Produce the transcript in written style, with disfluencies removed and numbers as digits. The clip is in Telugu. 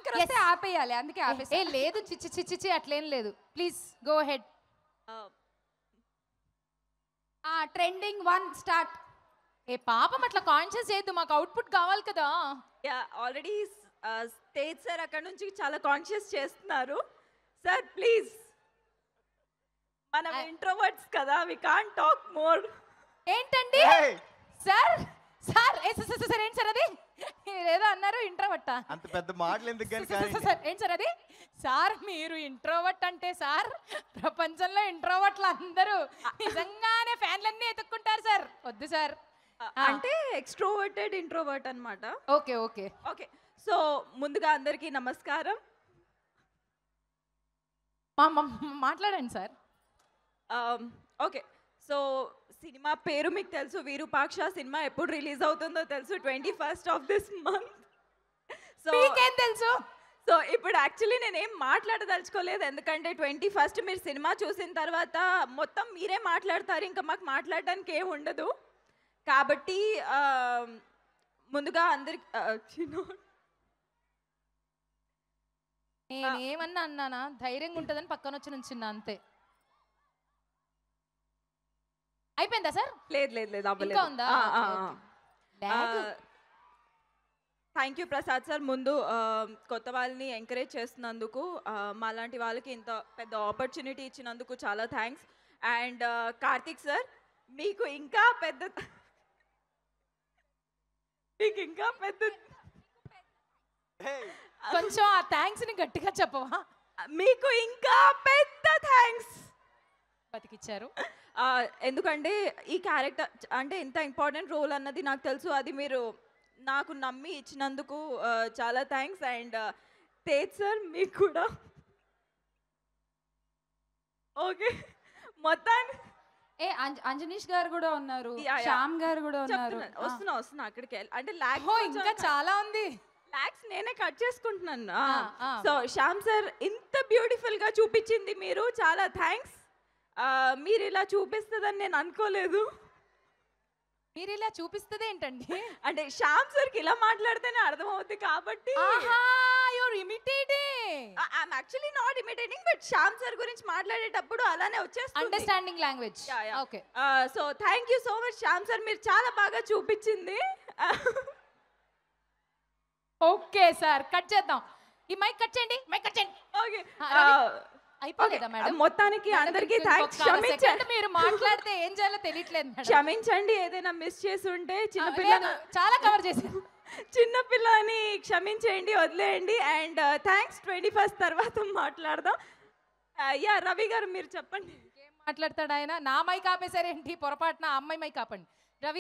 యాంకర్ వస్తే ఆపేయాలి, అందుకే ఆపేసా. లేదు చిచ్చి చిచ్చి చిచ్చి అట్లేం లేదు. Please go ahead. Trending 1 start. ఏ పాపం అట్లా కాన్షియస్ చేయొద్దు, మాకు అవుట్పుట్ కావాలి కదా. యా ఆల్రెడీ తేజ్ సార్ అక్కడ నుంచి చాలా కాన్షియస్ చేస్తున్నారు. సార్ ప్లీజ్, మనం ఇంట్రోవర్ట్స్ కదా, వి కాంట్ టాక్ మోర్. ఏంటండి సార్? సార్ సార్ ఏంటి సార్ అది? ఏదో అన్నారు ఇంట్రోవర్ట్. అంత పెద్ద మాటలు ఎందుకు కానీ సార్ ఏంటి సార్ అది? సార్ మీరు ఇంట్రోవర్ట్ అంటే సార్ ప్రపంచంలో ఇంట్రోవర్ట్లు అందరూ నిజంగానే ఫ్యాన్లన్నీ ఎత్తుక్కుంటారు సార్. వద్దు సార్. అంటే ఎక్స్ట్రోవర్టెడ్ ఇంట్రోవర్ట్ అన్నమాట. Okay okay okay. సో ముందుగా అందరికీ నమస్కారం. మాట్లాడండి సార్. ఓకే, సో సినిమా పేరు మీకు తెలుసు, విరూపాక్ష. సినిమా ఎప్పుడు రిలీజ్ అవుతుందో తెలుసు, 21st of this month. So మీకేం తెలుసు? సో ఇప్పుడు యాక్చువల్లీ నేనేం మాట్లాడదలుచుకోలేదు, ఎందుకంటే 21st మీరు సినిమా చూసిన తర్వాత మొత్తం మీరే మాట్లాడతారు, ఇంకా మాకు మాట్లాడడానికి ఏం ఉండదు. కాబట్టి ముందుగా అందరికి నేనేమన్నా అన్నానా? ధైర్యంగా ఉంటుందని పక్కన వచ్చి నుంచున్నా అంతే. అయిపోయిందా సార్? లేదు లేదు లేదు, అవ్వలేదు. ఇంకా ఉందా? Thank you Prasad sir. ముందు కొత్త వాళ్ళని ఎంకరేజ్ చేస్తున్నందుకు, మాలాంటి వాళ్ళకి ఇంత పెద్ద ఆపర్చునిటీ ఇచ్చినందుకు చాలా థ్యాంక్స్. అండ్ కార్తిక్ సార్, మీకు ఇంకా పెద్ద కొంచెం ఆ థ్యాంక్స్ ని గట్టిగా చెప్పవా? మీకు ఇంకా పెద్ద థ్యాంక్స్. బతికిచ్చారు. ఎందుకంటే ఈ క్యారెక్టర్ అంటే ఎంత ఇంపార్టెంట్ రోల్ అన్నది నాకు తెలుసు, అది మీరు నాకు నమ్మి ఇచ్చినందుకు చాలా థ్యాంక్స్. అండ్ తేజ్ సార్ మీకు కూడా. ఓకే, మొత్తాన్ని అంజనీష్ గారు కూడా ఉన్నారు, శ్యామ్ గారు కూడా ఉన్నారు. వస్తున్నా అక్కడికి అంటే ఇంకా చాలా ఉంది. లాక్స్ నేనే కట్ చేసుకుంటున్నాను. సో శ్యామ్ సార్, ఇంత బ్యూటిఫుల్ గా చూపించింది మీరు, చాలా థ్యాంక్స్. మీరు ఇలా చూపిస్తుందని నేను అనుకోలేదు. మీరు ఇలా చూపిస్తుంది ఏంటండి? అంటే శ్యామ్ సార్కి ఇలా మాట్లాడితేనే అర్థమవుతుంది కాబట్టి. You're imitating. I'm actually not imitating, but Shyam sir గురించి మాట్లాడేటప్పుడు అలానే వచ్చేస్తుంది. Understanding language. Okay. So thank you so much Shyam sir, మీరు చాలా బాగా చూపించింది. ఓకే సార్, కట్ చేద్దాం. ఈ మైక్ కట్ చేయండి, మైక్ కట్ చేయండి. ఓకే, అయిపోలేదా మేడం? మొత్తానికి అందరికీ థ్యాంక్స్. క్షమించండి, మీరు మాట్లాడితే ఏం చేయాలో తెలియట్లేదు మేడం. క్షమించండి, ఏదైనా మిస్ చేసి ఉంటే. చిన్నపిల్ల చాలా కవర్ చేశారు. చిన్నపిల్లని క్షమించేయండి, వదిలేయండి. And thanks. 21st తర్వాత మాట్లాడదాం. యా రవి గారు మీరు చెప్పండి. ఏం మాట్లాడతాడు ఆయన? నా మైక్ ఆపేశారేంటి పొరపాటున? అమ్మాయి మైక్ ఆపండి.